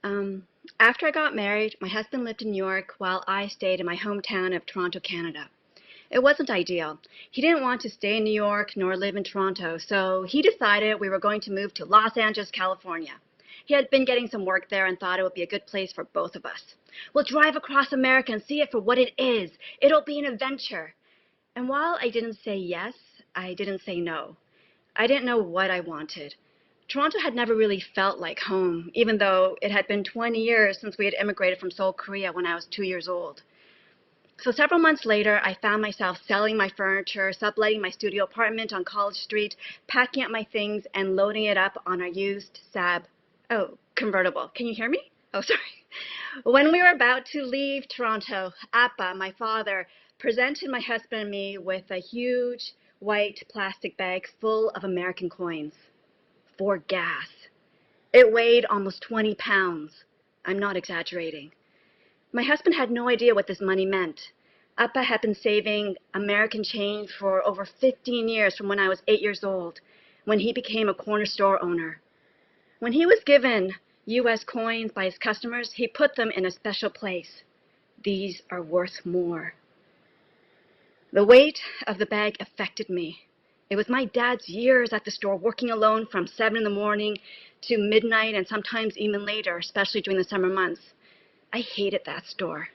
Um, After I got married, my husband lived in New York while I stayed in my hometown of Toronto, Canada. It wasn't ideal. He didn't want to stay in New York nor live in Toronto, so he decided we were going to move to Los Angeles, California. He had been getting some work there and thought it would be a good place for both of us. We'll drive across America and see it for what it is. It'll be an adventure. And while I didn't say yes, I didn't say no. I didn't know what I wanted. Toronto had never really felt like home, even though it had been 20 years since we had immigrated from Seoul, Korea when I was 2 years old. So several months later, I found myself selling my furniture, subletting my studio apartment on College Street, packing up my things, and loading it up on our used convertible. Can you hear me? Oh, sorry. When we were about to leave Toronto, Appa, my father, presented my husband and me with a huge white plastic bag full of American coins for gas. It weighed almost 20 pounds. I'm not exaggerating. My husband had no idea what this money meant. Appa had been saving American change for over 15 years from when I was 8 years old, when he became a corner store owner. When he was given U.S. coins by his customers, he put them in a special place. These are worth more. The weight of the bag affected me. It was my dad's years at the store, working alone from 7 in the morning to midnight and sometimes even later, especially during the summer months. I hated that store.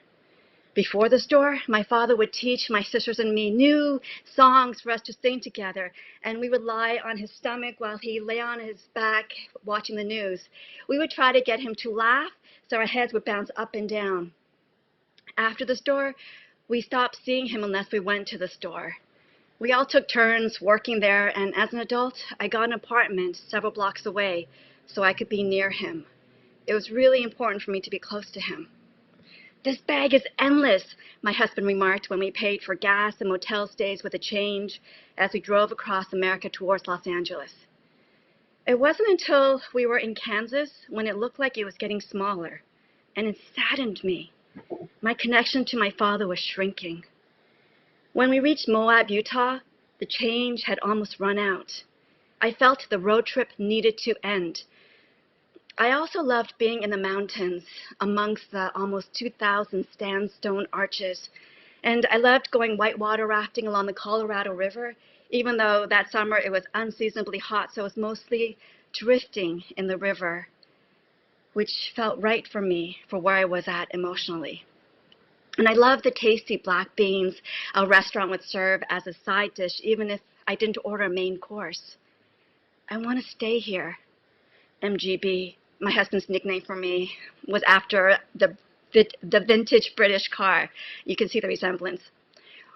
Before the store, my father would teach my sisters and me new songs for us to sing together, and we would lie on his stomach while he lay on his back watching the news. We would try to get him to laugh so our heads would bounce up and down. After the store, we stopped seeing him unless we went to the store. We all took turns working there, and as an adult, I got an apartment several blocks away so I could be near him. It was really important for me to be close to him. "This bag is endless," my husband remarked when we paid for gas and motel stays with a change as we drove across America towards Los Angeles. It wasn't until we were in Kansas when it looked like it was getting smaller, and it saddened me. My connection to my father was shrinking. When we reached Moab, Utah, the change had almost run out. I felt the road trip needed to end. I also loved being in the mountains amongst the almost 2,000 sandstone arches, and I loved going whitewater rafting along the Colorado River, even though that summer it was unseasonably hot, so it was mostly drifting in the river, which felt right for me for where I was at emotionally. And I loved the tasty black beans a restaurant would serve as a side dish, even if I didn't order a main course. I want to stay here. MGB, my husband's nickname for me, was after the vintage British car. You can see the resemblance.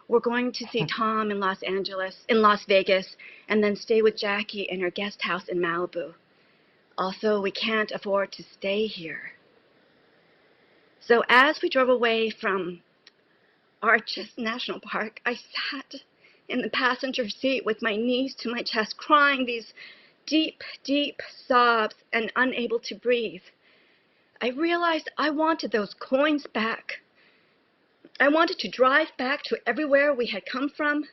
We're going to see Tom in Las Vegas, and then stay with Jackie in her guest house in Malibu. Also, we can't afford to stay here. So as we drove away from Arches National Park, I sat in the passenger seat with my knees to my chest, crying these deep, deep sobs and unable to breathe. I realized I wanted those coins back. I wanted to drive back to everywhere we had come from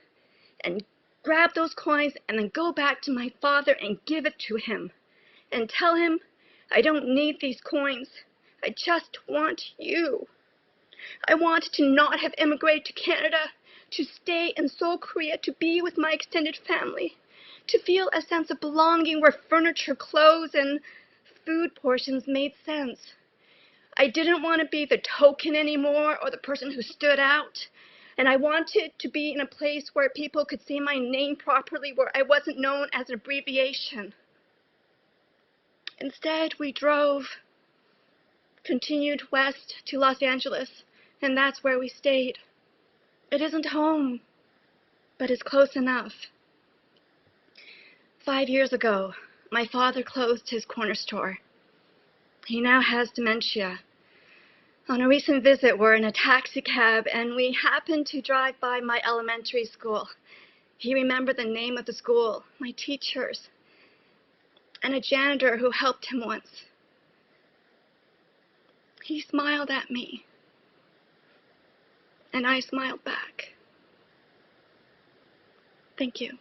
and grab those coins and then go back to my father and give it to him and tell him, "I don't need these coins. I just want you." I wanted to not have immigrated to Canada, to stay in Seoul, Korea, to be with my extended family, to feel a sense of belonging where furniture, clothes, and food portions made sense. I didn't want to be the token anymore or the person who stood out. And I wanted to be in a place where people could say my name properly, where I wasn't known as an abbreviation. Instead, we continued west to Los Angeles, and that's where we stayed. It isn't home, but it's close enough. 5 years ago, my father closed his corner store. He now has dementia. On a recent visit, we're in a taxi cab, and we happened to drive by my elementary school. He remembered the name of the school, my teachers, and a janitor who helped him once. He smiled at me, and I smiled back. Thank you.